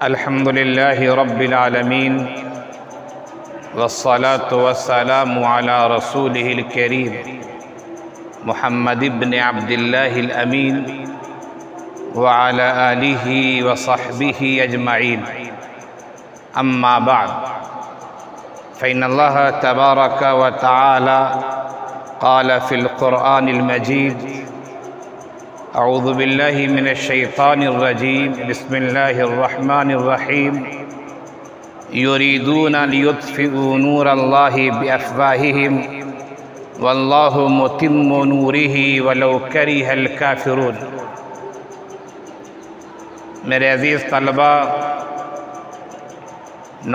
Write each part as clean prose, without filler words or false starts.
الحمد لله رب العالمين والصلاة والسلام على رسوله الكريم محمد بن عبد الله الأمين وعلى آله وصحبه أجمعين. أما بعد، فإن الله تبارك وتعالى قال في القرآن المجيد: أعوذ بالله من الشيطان الرجيم، بسم الله الرحمن الرحيم. يريدون ليطفئوا نور الله بأفواههم والله متم نوره ولو كره الكافرون. میرے عزیز طلبہ،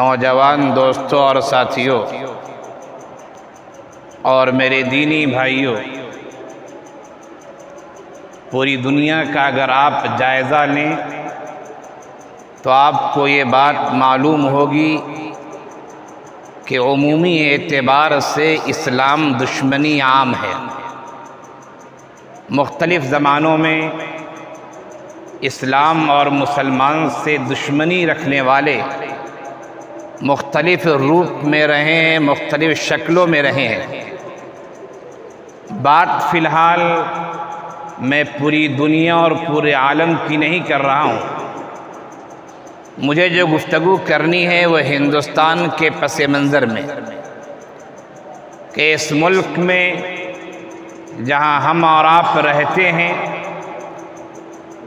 نوجوان دوستوں اور ساتھیوں اور میرے دینی بھائیوں، پوری دنیا کا اگر آپ جائزہ لیں تو آپ کو یہ بات معلوم ہوگی کہ عمومی اعتبار سے اسلام دشمنی عام ہے. مختلف زمانوں میں اسلام اور مسلمان سے دشمنی رکھنے والے مختلف روپ میں رہے ہیں، مختلف شکلوں میں رہے ہیں. بات فی الحال میں پوری دنیا اور پورے عالم کی نہیں کر رہا ہوں. مجھے جو گفتگو کرنی ہے وہ ہندوستان کے پس منظر میں، کہ اس ملک میں جہاں ہم اور آپ رہتے ہیں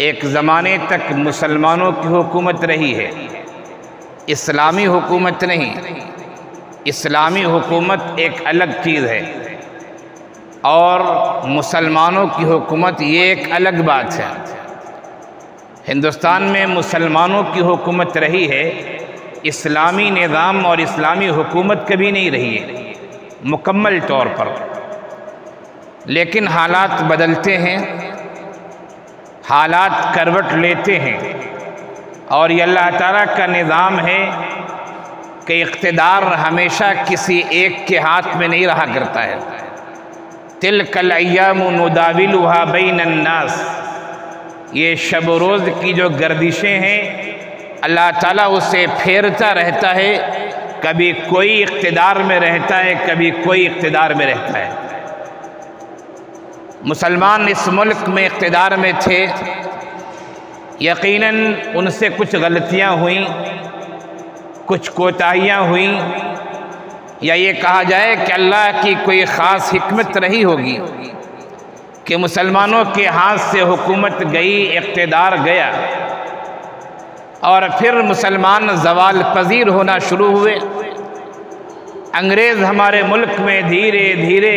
ایک زمانے تک مسلمانوں کی حکومت رہی ہے، اسلامی حکومت نہیں. اسلامی حکومت ایک الگ چیز ہے اور مسلمانوں کی حکومت یہ ایک الگ بات ہے. ہندوستان میں مسلمانوں کی حکومت رہی ہے، اسلامی نظام اور اسلامی حکومت کبھی نہیں رہی ہے مکمل طور پر. لیکن حالات بدلتے ہیں، حالات کروٹ لیتے ہیں، اور یہ اللہ تعالیٰ کا نظام ہے کہ اقتدار ہمیشہ کسی ایک کے ہاتھ میں نہیں رہا کرتا ہے. تِلْكَ الْأَيَّامُ نُدَاوِلُهَا بَيْنَ النَّاسِ، یہ شب و روز کی جو گردشیں ہیں اللہ تعالیٰ اسے پھیرتا رہتا ہے. کبھی کوئی اقتدار میں رہتا ہے، کبھی کوئی اقتدار میں رہتا ہے. مسلمان اس ملک میں اقتدار میں تھے، یقیناً ان سے کچھ غلطیاں ہوئیں، کچھ کوتاہیاں ہوئیں، یا یہ کہا جائے کہ اللہ کی کوئی خاص حکمت رہی ہوگی کہ مسلمانوں کے ہاتھ سے حکومت گئی، اقتدار گیا، اور پھر مسلمان زوال پذیر ہونا شروع ہوئے. انگریز ہمارے ملک میں دھیرے دھیرے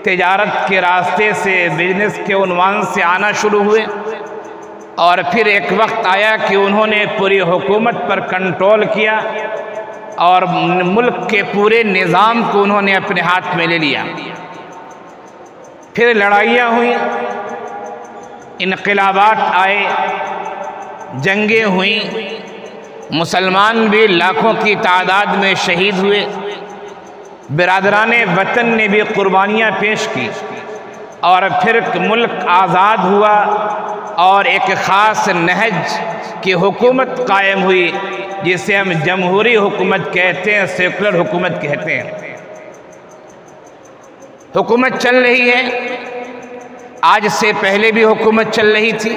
تجارت کے راستے سے، بزنس کے عنوان سے آنا شروع ہوئے، اور پھر ایک وقت آیا کہ انہوں نے پوری حکومت پر کنٹرول کیا اور ملک کے پورے نظام کو انہوں نے اپنے ہاتھ میں لے لیا. پھر لڑائیاں ہوئیں، انقلابات آئے، جنگیں ہوئیں، مسلمان بھی لاکھوں کی تعداد میں شہید ہوئے، برادران وطن نے بھی قربانیاں پیش کی، اور پھر ملک آزاد ہوا اور ایک خاص نہج کی حکومت قائم ہوئی جسے ہم جمہوری حکومت کہتے ہیں، سیکولر حکومت کہتے ہیں. حکومت چل رہی ہے، آج سے پہلے بھی حکومت چل رہی تھی،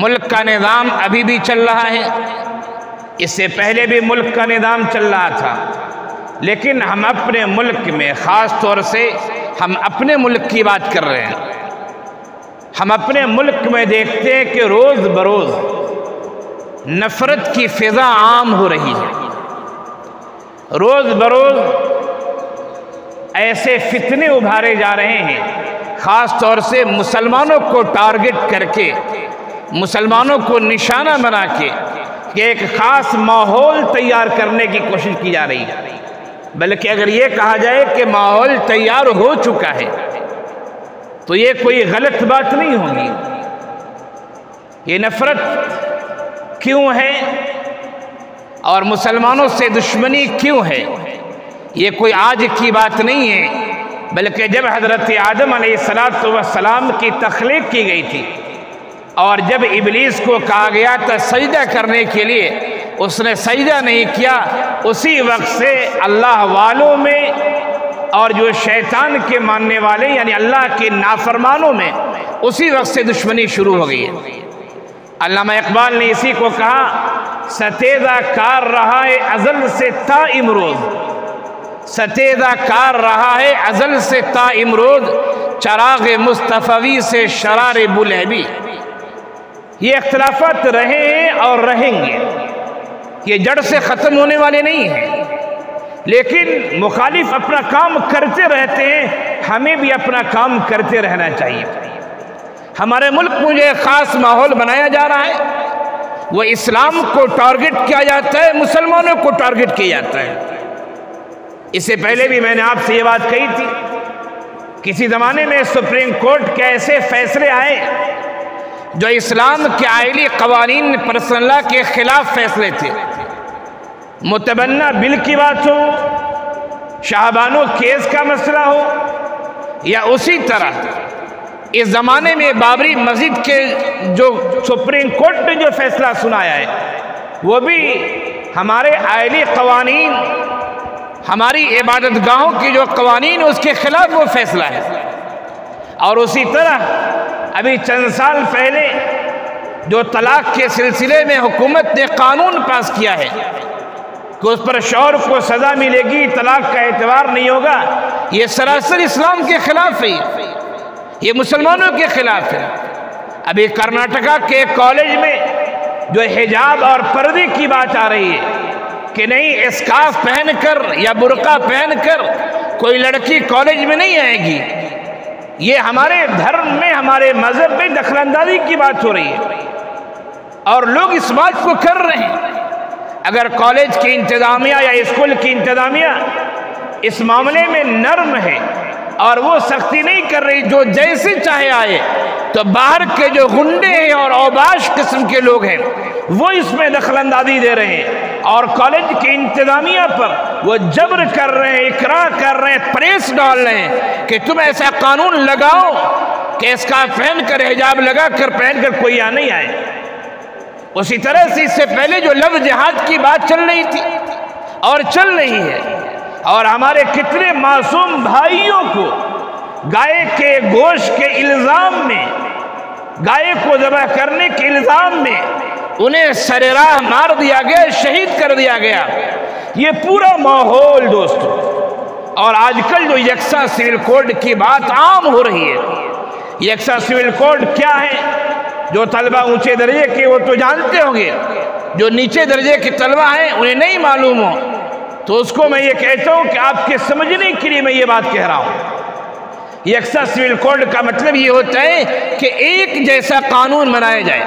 ملک کا نظام ابھی بھی چل رہا ہے، اس سے پہلے بھی ملک کا نظام چل رہا تھا. لیکن ہم اپنے ملک میں، خاص طور سے ہم اپنے ملک کی بات کر رہے ہیں، ہم اپنے ملک میں دیکھتے ہیں کہ روز بروز نفرت کی فضا عام ہو رہی ہے. روز بروز ایسے فتنے ابھارے جا رہے ہیں، خاص طور سے مسلمانوں کو ٹارگٹ کر کے، مسلمانوں کو نشانہ بنا کے، کہ ایک خاص ماحول تیار کرنے کی کوشش کی جا رہی ہے. بلکہ اگر یہ کہا جائے کہ ماحول تیار ہو چکا ہے تو یہ کوئی غلط بات نہیں ہوگی. یہ نفرت کیوں ہے اور مسلمانوں سے دشمنی کیوں ہے؟ یہ کوئی آج کی بات نہیں ہے، بلکہ جب حضرت آدم علیہ السلام کی تخلیق کی گئی تھی اور جب ابلیس کو کہا گیا تھا سجدہ کرنے کے لیے، اس نے سجدہ نہیں کیا، اسی وقت سے اللہ والوں میں اور جو شیطان کے ماننے والے یعنی اللہ کے نافرمانوں میں اسی وقت سے دشمنی شروع ہو گئی ہے۔ علامہ اقبال نے اسی کو کہا، ستیزہ کار رہا ہے ازل سے تا امروز، ستیزہ کار رہا ہے ازل سے تا امروز، چراغ مصطفی سے شرار بلہبی۔ یہ اختلافات رہے ہیں اور رہیں گے، یہ جڑ سے ختم ہونے والے نہیں ہیں، لیکن مخالف اپنا کام کرتے رہتے ہیں، ہمیں بھی اپنا کام کرتے رہنا چاہیے۔ ہمارے ملک میں جو خاص ماحول بنایا جا رہا ہے وہ اسلام کو ٹارگٹ کیا جاتا ہے، مسلمانوں کو ٹارگٹ کیا جاتا ہے۔ اس سے پہلے بھی میں نے آپ سے یہ بات کہی تھی، کسی زمانے میں سپریم کورٹ کے ایسے فیصلے آئے جو اسلام کے آئلی قوانین پرسنل لا کے خلاف فیصلے تھے۔ متبنہ بل کی بات ہو، شاہبانو کیس کا مسئلہ ہو، یا اسی طرح اس زمانے میں بابری مسجد کے جو سپریم کورٹ نے جو فیصلہ سنایا ہے وہ بھی ہمارے آئلی قوانین، ہماری عبادت گاہوں کی جو قوانین اس کے خلاف وہ فیصلہ ہے۔ اور اسی طرح ابھی چند سال پہلے جو طلاق کے سلسلے میں حکومت نے قانون پاس کیا ہے کہ اس پر شوہر کو سزا ملے گی، طلاق کا اعتبار نہیں ہوگا، یہ سراسر اسلام کے خلاف ہے، یہ مسلمانوں کے خلاف ہے۔ ابھی کرناٹکا کے کالج میں جو حجاب اور پردے کی بات آ رہی ہے کہ نہیں اسکارف پہن کر یا برقع پہن کر کوئی لڑکی کالج میں نہیں آئے گی، یہ ہمارے دھرم میں، ہمارے مذہب میں دخل اندازی کی بات ہو رہی ہے، اور لوگ اس بات کو کر رہے ہیں۔ اگر کالج کی انتظامیہ یا اسکول کی انتظامیہ اس معاملے میں نرم ہے اور وہ سختی نہیں کر رہی، جو جیسے چاہے آئے، تو باہر کے جو غنڈے ہیں اور اوباش قسم کے لوگ ہیں وہ اس میں دخل اندازی دے رہے ہیں، اور کالج کی انتظامیہ پر وہ جبر کر رہے ہیں، اکراہ کر رہے ہیں، پریس ڈال رہے ہیں کہ تم ایسا قانون لگاؤ کہ اسکارف پہن کر، حجاب لگا کر پہن کر کوئی یہاں نہیں آئے۔ اسی طرح سے اس سے پہلے جو لفظ جہاد کی بات چل رہی تھی اور چل رہی ہے، اور ہمارے کتنے معصوم بھائیوں کو گائے کے گوشت کے الزام میں، گائے کو ذبح کرنے کے الزام میں انہیں سر راہ مار دیا گیا، شہید کر دیا گیا۔ یہ پورا ماحول دوستو، اور آج کل جو یکساں سول کوڈ کی بات عام ہو رہی ہے، یکساں سول کوڈ کیا ہے؟ جو طلبہ اونچے درجے کے وہ تو جانتے ہوں گے، جو نیچے درجے کے طلبہ ہیں انہیں نہیں معلوم ہو تو اس کو میں یہ کہتا ہوں کہ آپ کے سمجھنے کے لیے میں یہ بات کہہ رہا ہوں۔ یکساں سول کوڈ کا مطلب یہ ہوتا ہے کہ ایک جیسا قانون بنایا جائے،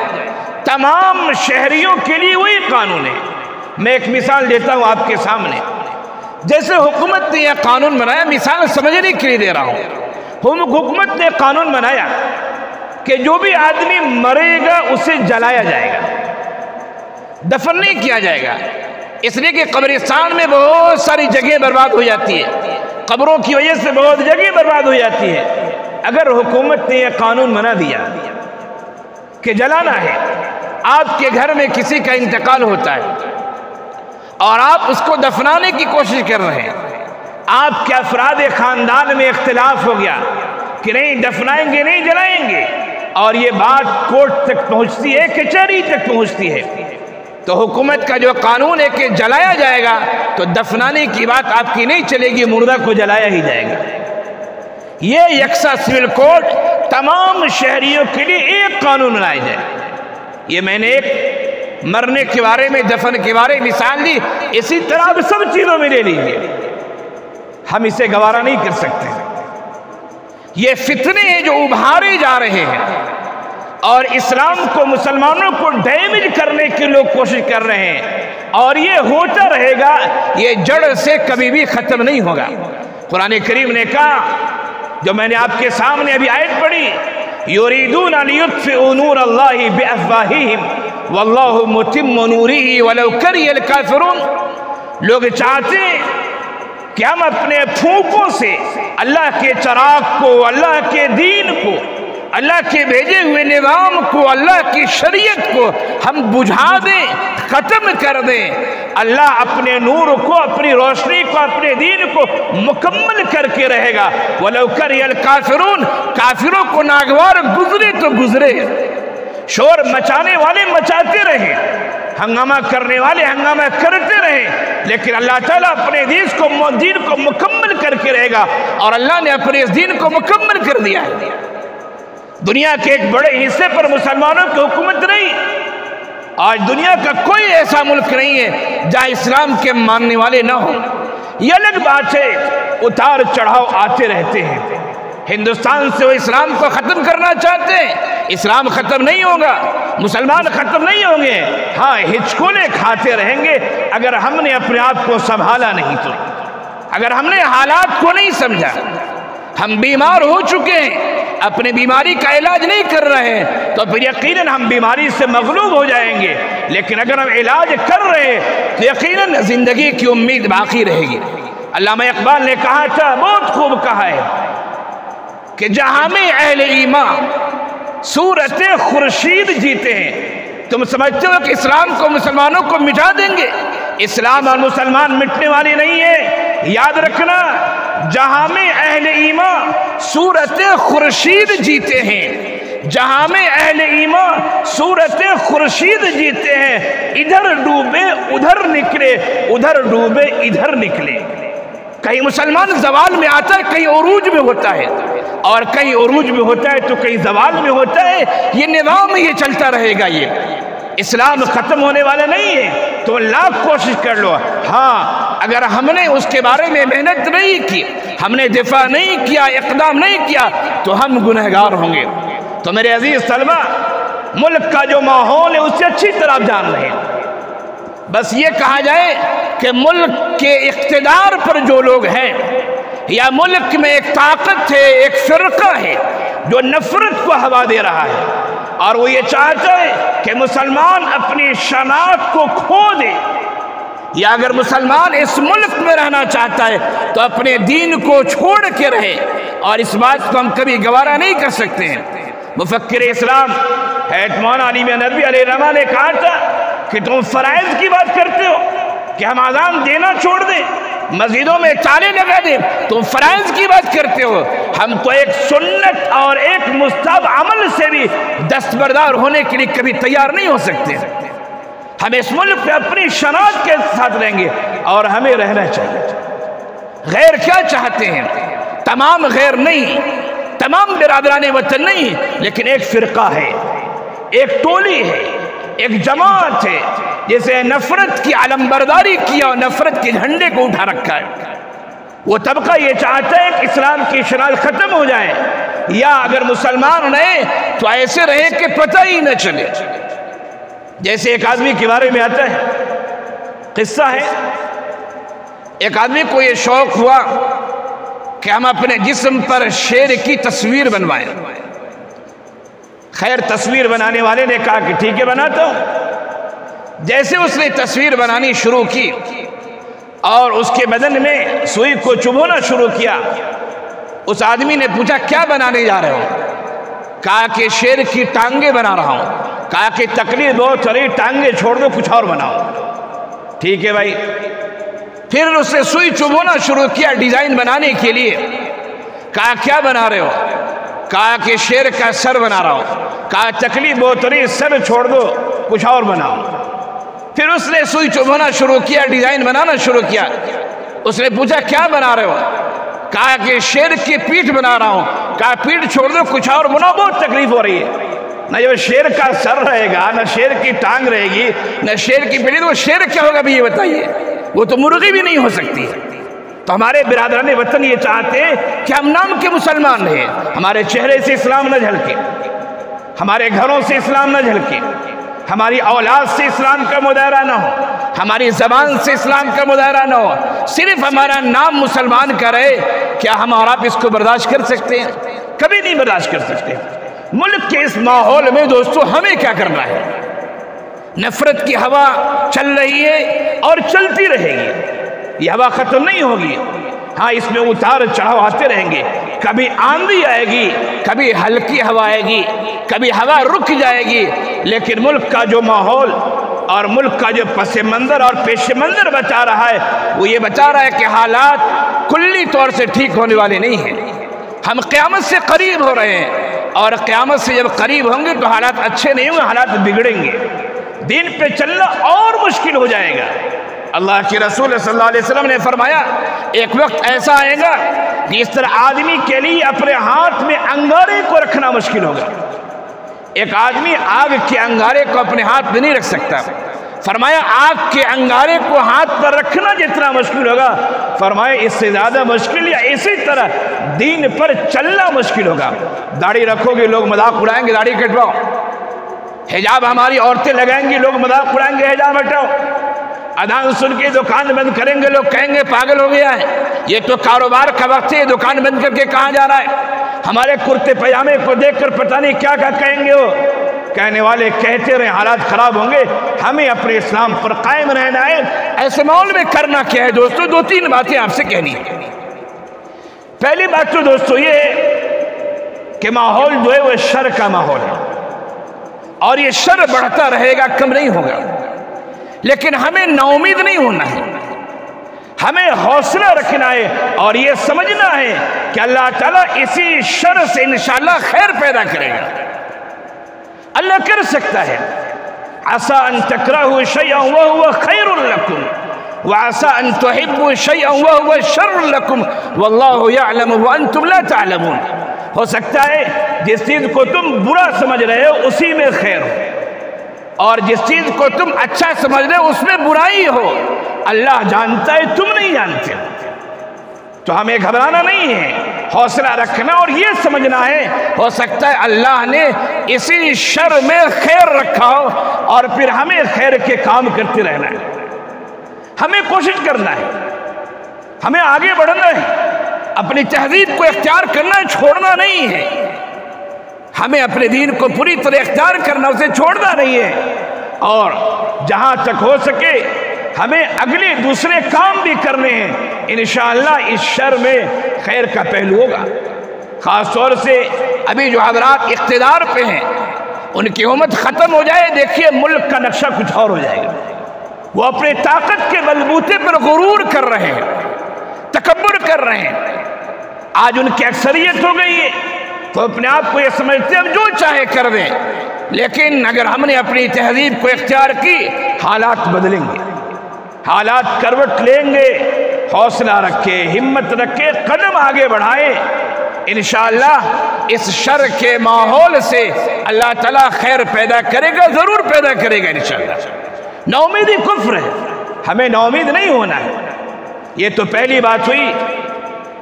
تمام شہریوں کے لیے وہی قانون ہے۔ میں ایک مثال دیتا ہوں آپ کے سامنے، جیسے حکومت نے یہ قانون بنایا، مثال سمجھنے کے لیے دے رہا ہوں، حکومت نے قانون بنایا کہ جو بھی آدمی مرے گا اسے جلایا جائے گا، دفن نہیں کیا جائے گا، اس لیے کہ قبرستان میں بہت ساری جگہ برباد ہو جاتی ہے، قبروں کی وجہ سے بہت جگہ برباد ہو جاتی ہے۔ اگر حکومت نے یہ قانون بنا دیا کہ جلانا ہے، آپ کے گھر میں کسی کا انتقال ہوتا ہے اور آپ اس کو دفنانے کی کوشش کر رہے ہیں، آپ کے افراد خاندان میں اختلاف ہو گیا کہ نہیں دفنائیں گے، نہیں جلائیں گے، اور یہ بات کورٹ تک پہنچتی ہے، کچہری تک پہنچتی ہے، تو حکومت کا جو قانون ہے کہ جلایا جائے گا، تو دفنانے کی بات آپ کی نہیں چلے گی، مردہ کو جلایا ہی جائے گا۔ یہ یکساں سول کوڈ تمام شہریوں کے لیے ایک قانون بنایا جائے۔ یہ میں نے ایک مرنے کے بارے میں، دفن کے بارے میں مثال دی، اسی طرح آپ سب چیزوں میں لے لیجیے، ہم اسے گوارا نہیں کر سکتے۔ یہ فتنے ہیں جو ابھارے جا رہے ہیں اور اسلام کو، مسلمانوں کو ڈیمیج کرنے کے لوگ کوشش کر رہے ہیں، اور یہ ہوتا رہے گا، یہ جڑ سے کبھی بھی ختم نہیں ہوگا۔ قرآن کریم نے کہا، جو میں نے آپ کے سامنے ابھی آیت پڑھی، یریدون لیطفئوا نور اللہ بافواہہم واللہ متم نورہ ولو کرہ الکافرون، لوگ چاہتے ہیں کہ ہم اپنے پھونکوں سے اللہ کے چراغ کو، اللہ کے دین کو اللہ کے بھیجے ہوئے نظام کو، اللہ کی شریعت کو ہم بجھا دیں، ختم کر دیں، اللہ اپنے نور کو، اپنی روشنی کو، اپنے دین کو مکمل کر کے رہے گا۔ وَلَوْ كَرِهَ الْكَافِرُونَ، کافروں کو ناگوار گزرے تو گزرے، شور مچانے والے مچاتے رہے، ہنگامہ کرنے والے ہنگامہ کرتے رہے، لیکن اللہ تعالیٰ اپنے دین کو مکمل کر کے رہے گا، اور اللہ نے اپنے اس دین کو مکمل کر دیا ہے۔ دنیا کے ایک بڑے حصے پر مسلمانوں کی حکومت نہیں۔ آج دنیا کا کوئی ایسا ملک نہیں ہے جہاں اسلام کے ماننے والے نہ ہوں۔ یہ الگ بات ہے، اتار چڑھاؤ آتے رہتے ہیں۔ ہندوستان سے وہ اسلام کو ختم کرنا چاہتے ہیں، اسلام ختم نہیں ہوگا، مسلمان ختم نہیں ہوں گے، ہاں ہچکولے کھاتے رہیں گے اگر ہم نے اپنے آپ کو سنبھالا نہیں تو، اگر ہم نے حالات کو نہیں سمجھا۔ ہم بیمار ہو چکے ہیں، اپنے بیماری کا علاج نہیں کر رہے ہیں تو پھر یقیناً ہم بیماری سے مغلوب ہو جائیں گے، لیکن اگر ہم علاج کر رہے ہیں تو یقیناً زندگی کی امید باقی رہے گی۔ علامہ اقبال نے کہا تھا، بہت خوب کہا ہے کہ جہاں میں اہل ایمان صورت خورشید جیتے ہیں، تم سمجھتے ہو کہ اسلام کو مسلمانوں کو مٹا دیں گے؟ اسلام اور مسلمان مٹنے والی نہیں ہے، یاد رکھنا، جہاں میں اہل ایمان صورت خورشید جیتے ہیں، جہاں میں اہل ایمان صورت خورشید جیتے ہیں، ادھر ڈوبے ادھر نکلے، ادھر ڈوبے ادھر نکلے۔ کہیں مسلمان زوال میں آتا ہے، کہیں عروج میں ہوتا ہے، اور کہیں عروج میں ہوتا ہے تو کہیں زوال میں ہوتا ہے۔ یہ نظام یہ چلتا رہے گا، یہ اسلام ختم ہونے والا نہیں ہے، تو لاکھ کوشش کر لو، ہاں اگر ہم نے اس کے بارے میں محنت نہیں کی، ہم نے دفاع نہیں کیا، اقدام نہیں کیا، تو ہم گنہگار ہوں گے۔ تو میرے عزیز طلبہ، ملک کا جو ماحول ہے اس سے اچھی طرح آپ جان رہے ہیں۔ بس یہ کہا جائے کہ ملک کے اقتدار پر جو لوگ ہیں، یا ملک میں ایک طاقت ہے، ایک فرقہ ہے جو نفرت کو ہوا دے رہا ہے، اور وہ یہ چاہتا ہے کہ مسلمان اپنی شناخت کو کھو دے، یا اگر مسلمان اس ملک میں رہنا چاہتا ہے تو اپنے دین کو چھوڑ کے رہے، اور اس بات کو ہم کبھی گوارا نہیں کر سکتے ہیں۔ مفکر اسلام حضرت مولانا علی میاں ندوی علیہ الرحمہ نے کہا تھا کہ تم فرائض کی بات کرتے ہو کہ ہم اذان دینا چھوڑ دیں، مسجدوں میں تالے لگا دیں، تم فرائض کی بات کرتے ہو، ہم تو ایک سنت اور ایک مستحب عمل سے بھی دستبردار ہونے کے لیے کبھی تیار نہیں ہو سکتے۔ ہم اس ملک پہ اپنی شناخت کے ساتھ رہیں گے، اور ہمیں رہنا چاہیے۔ غیر کیا چاہتے ہیں؟ تمام غیر نہیں، تمام برادران وطن نہیں، لیکن ایک فرقہ ہے، ایک ٹولی ہے، ایک جماعت ہے جسے نفرت کی علمبرداری کیا اور نفرت کے جھنڈے کو اٹھا رکھا ہے۔ وہ طبقہ یہ چاہتا ہے کہ اسلام کی شناخت ختم ہو جائے، یا اگر مسلمان رہے تو ایسے رہے کہ پتہ ہی نہ چلے۔ جیسے ایک آدمی کے بارے میں آتا ہے، قصہ ہے، ایک آدمی کو یہ شوق ہوا کہ ہم اپنے جسم پر شیر کی تصویر بنوائیں۔ خیر، تصویر بنانے والے نے کہا کہ ٹھیک ہے بناتا ہوں۔ جیسے اس نے تصویر بنانی شروع کی اور اس کے بدن میں سوئی کو چبھونا شروع کیا، اس آدمی نے پوچھا کیا بنانے جا رہے ہو؟ کہا کہ شیر کی ٹانگیں بنا رہا ہوں۔ کہا کہ تکلیف بہت ہو رہی، ٹانگیں چھوڑ دو، کچھ اور بناؤ۔ ٹھیک ہے بھائی۔ پھر اس نے سوئی چبھونا شروع کیا ڈیزائن بنانے کے لیے۔ کہا کیا بنا رہے ہو؟ کہا کہ شیر کا سر بنا رہا ہوں۔ کہا تکلیف بہت ہو رہی، سر چھوڑ دو، کچھ اور بناؤ۔ پھر اس نے سوئی چبھونا شروع کیا، ڈیزائن بنانا شروع کیا۔ اس نے پوچھا کیا بنا رہے ہو؟ کہا کہ شیر کی پیٹھ بنا رہا ہوں۔ کہا پیٹھ چھوڑ دو، کچھ اور بناؤ، بہت تکلیف ہو رہی ہے۔ نہ یہ شیر کا سر رہے گا، نہ شیر کی ٹانگ رہے گی، نہ شیر کی پیٹھ، وہ شیر کیا ہوگا بھی یہ بتائیے؟ وہ تو مرغی بھی نہیں ہو سکتی۔ تو ہمارے برادران وطن یہ چاہتے ہیں کہ ہم نام کے مسلمان رہیں، ہمارے چہرے سے اسلام نہ جھلکے، ہمارے گھروں سے اسلام نہ جھلکے، ہماری اولاد سے اسلام کا مظاہرہ نہ ہو، ہماری زبان سے اسلام کا مظاہرہ نہ ہو، صرف ہمارا نام مسلمان کا رہے۔ کیا ہم اور آپ اس کو برداشت کر سکتے ہیں؟ کبھی نہیں برداشت کر سکتے۔ ملک کے اس ماحول میں دوستو ہمیں کیا کرنا ہے؟ نفرت کی ہوا چل رہی ہے اور چلتی رہے گی، یہ ہوا ختم نہیں ہوگی۔ ہاں، اس میں اتار چڑھاؤ آتے رہیں گے، کبھی آندھی آئے گی، کبھی ہلکی ہوا آئے گی، کبھی ہوا رک جائے گی، لیکن ملک کا جو ماحول اور ملک کا جو پس منظر اور پیش منظر بتا رہا ہے وہ یہ بتا رہا ہے کہ حالات کلی طور سے ٹھیک ہونے والے نہیں ہیں۔ ہم قیامت سے قریب ہو رہے ہیں، اور قیامت سے جب قریب ہوں گے تو حالات اچھے نہیں ہوں گے، حالات بگڑیں گے، دین پہ چلنا اور مشکل ہو جائے گا۔ اللہ کے رسول صلی اللہ علیہ وسلم نے فرمایا ایک وقت ایسا آئے گا جس طرح آدمی کے لیے اپنے ہاتھ میں انگارے کو رکھنا مشکل ہوگا۔ ایک آدمی آگ کے انگارے کو اپنے ہاتھ میں نہیں رکھ سکتا۔ فرمایا آگ کے انگارے کو ہاتھ پر رکھنا جتنا مشکل ہوگا، فرمایا اس سے زیادہ مشکل یا اسی طرح دین پر چلنا مشکل ہوگا۔ داڑھی رکھو گے لوگ مذاق اڑائیں گے داڑھی کٹواؤ، حجاب ہماری عورتیں لگائیں گی لوگ مذاق اڑائیں گے حجاب ہٹاؤ، اذان سن کے دکان بند کریں گے لوگ کہیں گے پاگل ہو گیا ہے، یہ تو کاروبار کا وقت ہے، دکان بند کر کے کہاں جا رہا ہے، ہمارے کرتے پجامے کو دیکھ کر پتہ نہیں کیا کیا کہیں گے۔ وہ کہنے والے کہتے رہے حالات خراب ہوں گے، ہمیں اپنے اسلام پر قائم رہنا ہے۔ ایسے ماحول میں کرنا کیا ہے دوستو؟ دو تین باتیں آپ سے کہنی ہیں۔ پہلی بات تو دوستو یہ ہے کہ ماحول جو ہے وہ شر کا ماحول ہے، اور یہ شر بڑھتا رہے گا، کم نہیں ہوگا، لیکن ہمیں نا امید نہیں ہونا ہے، ہمیں حوصلہ رکھنا ہے اور یہ سمجھنا ہے کہ اللہ تعالیٰ اسی شر سے انشاءاللہ خیر پیدا کرے گا۔ اللہ کر سکتا ہے۔ عسى ان تكرهوا شيئا وهو خير لكم وعسى ان تحبوا شيئا وهو شر لكم والله يعلم وانتم لا تعلمون۔ ہو سکتا ہے جس چیز کو تم برا سمجھ رہے ہو اسی میں خیر ہو، اور جس چیز کو تم اچھا سمجھ رہے ہو اس میں برائی ہو۔ اللہ جانتا ہے، تم نہیں جانتے، تو ہمیں گھبرانا نہیں ہے، حوصلہ رکھنا اور یہ سمجھنا ہے ہو سکتا ہے اللہ نے اسی شر میں خیر رکھا ہو، اور پھر ہمیں خیر کے کام کرتے رہنا ہے، ہمیں کوشش کرنا ہے، ہمیں آگے بڑھنا ہے، اپنی تہذیب کو اختیار کرنا ہے، چھوڑنا نہیں ہے، ہمیں اپنے دین کو پوری طرح اختیار کرنا، اسے چھوڑنا نہیں ہے، اور جہاں تک ہو سکے ہمیں اگلے دوسرے کام بھی کرنے ہیں۔ انشاءاللہ اس شر میں خیر کا پہلو ہوگا۔ خاص طور سے ابھی جو حضرات اقتدار پہ ہیں ان کی امت ختم ہو جائے، دیکھیے ملک کا نقشہ کچھ اور ہو جائے گا۔ وہ اپنے طاقت کے بلبوتے پر غرور کر رہے ہیں، تکبر کر رہے ہیں، آج ان کی اکثریت ہو گئی ہے تو اپنے آپ کو یہ سمجھتے ہیں ہم جو چاہے کر دیں، لیکن اگر ہم نے اپنی تہذیب کو اختیار کی حالات بدلیں گے، حالات کروٹ لیں گے۔ حوصلہ رکھے، ہمت رکھے، قدم آگے بڑھائے، انشاءاللہ اس شر کے ماحول سے اللہ تعالیٰ خیر پیدا کرے گا، ضرور پیدا کرے گا انشاءاللہ۔ نا امیدی کفر ہے، ہمیں نا امید نہیں ہونا ہے۔ یہ تو پہلی بات ہوئی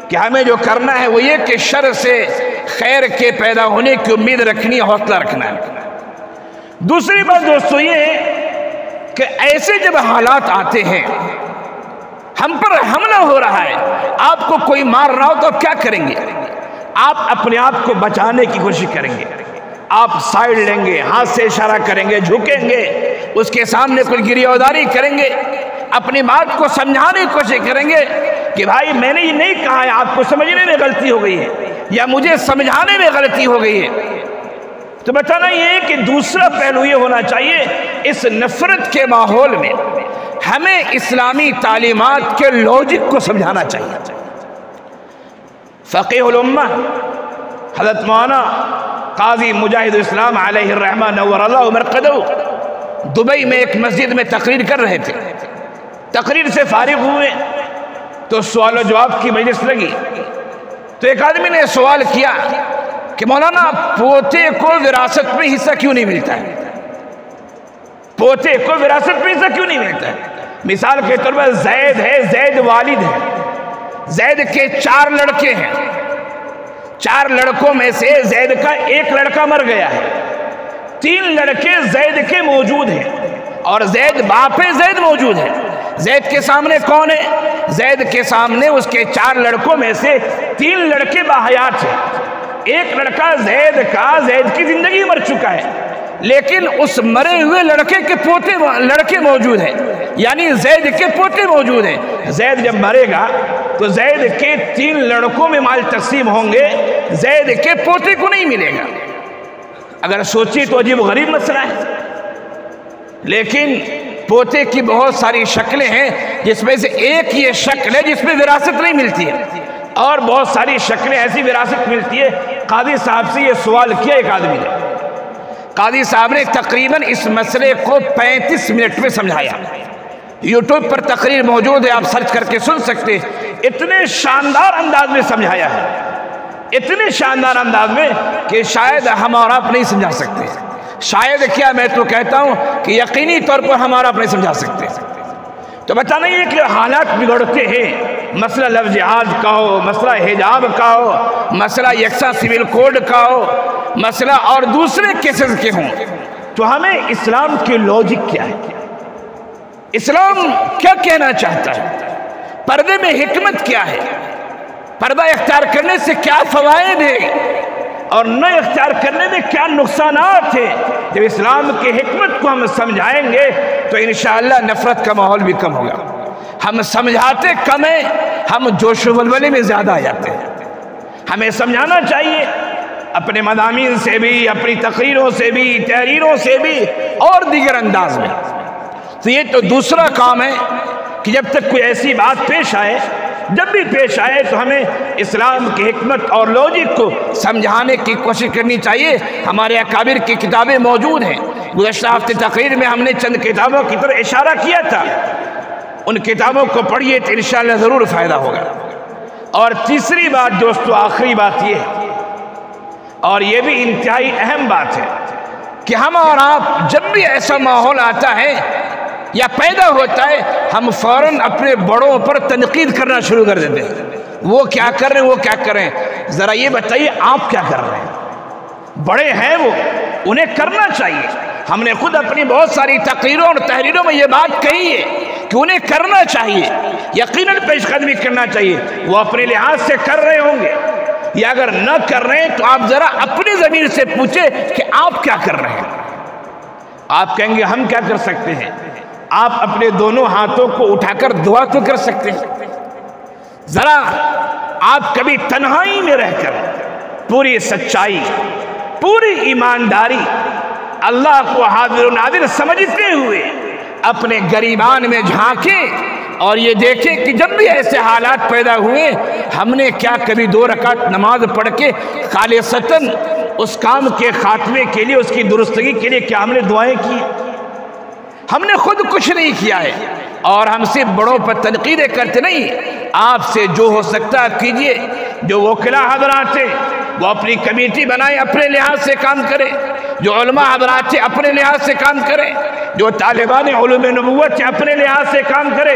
کہ ہمیں جو کرنا ہے وہ یہ کہ شر سے خیر کے پیدا ہونے کی امید رکھنی، حوصلہ رکھنا ہے۔ دوسری بات دوستو یہ ہے کہ ایسے جب حالات آتے ہیں، ہم پر حملہ ہو رہا ہے، آپ کو کوئی مار رہا ہو تو آپ کیا کریں گے؟ آپ اپنے آپ کو بچانے کی کوشش کریں گے، آپ سائیڈ لیں گے، ہاتھ سے اشارہ کریں گے، جھکیں گے، اس کے سامنے کوئی گریبانداری کریں گے، اپنی بات کو سمجھانے کی کوشش کریں گے کہ بھائی میں نے یہ نہیں کہا ہے، آپ کو سمجھنے میں غلطی ہو گئی ہے، یا مجھے سمجھانے میں غلطی ہو گئی ہے۔ تو بتانا یہ ہے کہ دوسرا پہلو یہ ہونا چاہیے، اس نفرت کے ماحول میں ہمیں اسلامی تعلیمات کے لوجک کو سمجھانا چاہیے۔ فقیہ الامہ حضرت مولانا قاضی مجاہد اسلام علیہ الرحمہ نور اللہ مرقدہ دبئی میں ایک مسجد میں تقریر کر رہے تھے، تقریر سے فارغ ہوئے تو سوال و جواب کی مجلس لگی، تو ایک آدمی نے سوال کیا کہ مولانا پوتے کو وراثت میں حصہ کیوں نہیں ملتا ہے؟ پوتے کو وراثت میں حصہ کیوں نہیں ملتا ہے؟ مثال کے طور پر زید ہے، زید والد ہے، زید کے 4 لڑکے ہیں، 4 لڑکوں میں سے زید کا ایک لڑکا مر گیا ہے، 3 لڑکے زید کے موجود ہیں، اور زید باپ زید موجود ہے۔ زید کے سامنے کون ہے؟ زید کے سامنے اس کے 4 لڑکوں میں سے 3 لڑکے باحیات ہیں، ایک لڑکا زید کی زندگی مر چکا ہے، لیکن اس مرے ہوئے لڑکے کے لڑکے موجود ہیں، یعنی زید کے پوتے موجود ہیں۔ زید جب مرے گا تو زید کے 3 لڑکوں میں مال تقسیم ہوں گے، زید کے پوتے کو نہیں ملے گا۔ اگر سوچی تو عجیب غریب مسئلہ ہے، لیکن پوتے کی بہت ساری شکلیں ہیں، جس میں سے ایک یہ شکل ہے جس میں وراثت نہیں ملتی ہے، اور بہت ساری شکلیں ایسی وراثت ملتی ہے۔ قاضی صاحب سے یہ سوال کیا ایک آدمی نے، قاضی صاحب نے تقریباً اس مسئلے کو 35 منٹ میں سمجھایا۔ یوٹیوب پر تقریر موجود ہے، آپ سرچ کر کے سن سکتے ہیں۔ اتنے شاندار انداز میں سمجھایا ہے، اتنے شاندار انداز میں کہ شاید ہم اور آپ نہیں سمجھا سکتے۔ شاید کیا، میں تو کہتا ہوں کہ یقینی طور پر ہم اور آپ نہیں سمجھا سکتے۔ تو بتانا یہ کہ حالات بگڑتے ہیں، مسئلہ لفظ جہاد کا ہو، مسئلہ حجاب کا ہو، مسئلہ یکساں سول کوڈ کا ہو، مسئلہ اور دوسرے کیسز کے ہوں، تو ہمیں اسلام کی لوجک کیا ہے، اسلام کیا کہنا چاہتا ہے، پردے میں حکمت کیا ہے، پردہ اختیار کرنے سے کیا فوائد ہیں اور نہ اختیار کرنے میں کیا نقصانات ہیں۔ جب اسلام کی حکمت کو ہم سمجھائیں گے تو انشاءاللہ نفرت کا ماحول بھی کم ہوگا۔ ہم سمجھاتے کم ہیں، ہم جوش و ولولے میں زیادہ آ جاتے ہیں۔ ہمیں سمجھانا چاہیے اپنے مضامین سے بھی، اپنی تقریروں سے بھی، تحریروں سے بھی، اور دیگر انداز میں۔ تو یہ تو دوسرا کام ہے کہ جب تک کوئی ایسی بات پیش آئے، جب بھی پیش آئے تو ہمیں اسلام کی حکمت اور لوجک کو سمجھانے کی کوشش کرنی چاہیے۔ ہمارے اکابر کی کتابیں موجود ہیں، گزشتہ ہفتے تقریر میں ہم نے چند کتابوں کی طرف اشارہ کیا تھا، ان کتابوں کو پڑھیے تو انشاءاللہ ضرور فائدہ ہوگا۔ اور تیسری بات دوستو، آخری بات یہ ہے، اور یہ بھی انتہائی اہم بات ہے، کہ ہم اور آپ جب بھی ایسا ماحول آتا ہے یا پیدا ہوتا ہے، ہم فوراً اپنے بڑوں پر تنقید کرنا شروع کر دیتے ہیں۔ وہ کیا کر رہے ہیں، وہ کیا کر رہے ہیں، ذرا یہ بتائیے آپ کیا کر رہے ہیں؟ بڑے ہیں وہ، انہیں کرنا چاہیے۔ ہم نے خود اپنی بہت ساری تقریروں اور تحریروں میں یہ بات کہی ہے کہ انہیں کرنا چاہیے، یقیناً پیش قدمی کرنا چاہیے۔ وہ اپنے لحاظ سے کر رہے ہوں گے، یا اگر نہ کر رہے ہیں تو آپ ذرا اپنی ضمیر سے پوچھیں کہ آپ کیا کر رہے ہیں۔ آپ کہیں گے ہم کیا کر سکتے ہیں؟ آپ اپنے دونوں ہاتھوں کو اٹھا کر دعا تو کر سکتے ہیں۔ ذرا آپ کبھی تنہائی میں رہ کر پوری سچائی، پوری ایمانداری، اللہ کو حاضر و ناظر سمجھتے ہوئے اپنے گریبان میں جھانکیں اور یہ دیکھیں کہ جب بھی ایسے حالات پیدا ہوئے، ہم نے کیا کبھی 2 رکعت نماز پڑھ کے خالصتاً اس کام کے خاتمے کے لیے، اس کی درستگی کے لیے کیا ہم نے دعائیں کی؟ ہم نے خود کچھ نہیں کیا ہے، اور ہم صرف بڑوں پر تنقیدیں کرتے نہیں۔ آپ سے جو ہو سکتا ہے کیجئے۔ جو وکلاء حضرات ہیں وہ اپنی کمیٹی بنائیں، اپنے لحاظ سے کام کریں۔ جو علماء حضرات ہیں اپنے لحاظ سے کام کریں۔ جو طالبان علوم نبوت ہیں اپنے لحاظ سے کام کریں۔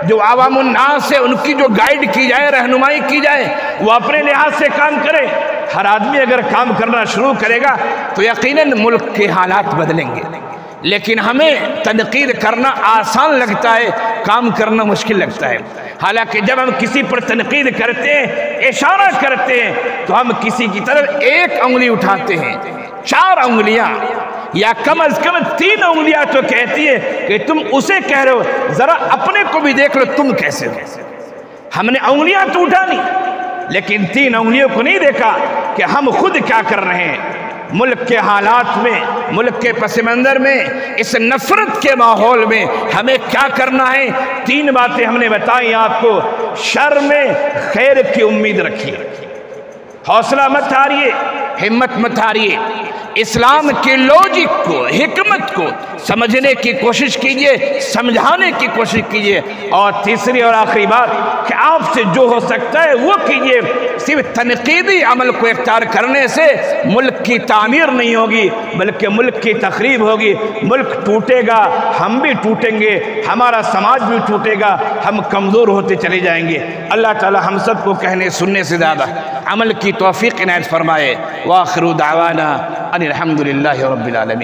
جو عوام الناس ہیں ان کی جو گائیڈ کی جائے، رہنمائی کی جائے، وہ اپنے لحاظ سے کام کریں۔ ہر آدمی اگر کام کرنا شروع کرے گا تو یقیناً ملک کے حالات بدلیں گے۔ لیکن ہمیں تنقید کرنا آسان لگتا ہے، کام کرنا مشکل لگتا ہے۔ حالانکہ جب ہم کسی پر تنقید کرتے ہیں، اشارہ کرتے ہیں، تو ہم کسی کی طرف 1 انگلی اٹھاتے ہیں، 4 انگلیاں یا کم از کم 3 انگلیاں تو کہتی ہے کہ تم اسے کہہ رہے ہو، ذرا اپنے کو بھی دیکھ لو تم کیسے ہو۔ ہم نے انگلیاں تو اٹھانی، لیکن 3 انگلیوں کو نہیں دیکھا کہ ہم خود کیا کر رہے ہیں۔ ملک کے حالات میں، ملک کے پس منظر میں، اس نفرت کے ماحول میں ہمیں کیا کرنا ہے؟ 3 باتیں ہم نے بتائی آپ کو۔ شر میں خیر کی امید رکھیے، حوصلہ مت ہاریے، ہمت مت ہاریے، اسلام کی لوجک کو، حکمت کو سمجھنے کی کوشش کیجئے، سمجھانے کی کوشش کیجئے۔ اور تیسری اور آخری بات کہ آپ سے جو ہو سکتا ہے وہ کیجئے۔ صرف تنقیدی عمل کو اختیار کرنے سے ملک کی تعمیر نہیں ہوگی، بلکہ ملک کی تخریب ہوگی۔ ملک ٹوٹے گا، ہم بھی ٹوٹیں گے، ہمارا سماج بھی ٹوٹے گا، ہم کمزور ہوتے چلے جائیں گے۔ اللہ تعالی ہم سب کو کہنے سننے سے زیادہ عمل کی توفیق عنایت فرمائے۔ وآخر دعوانا ان الحمد للہ رب العالمین۔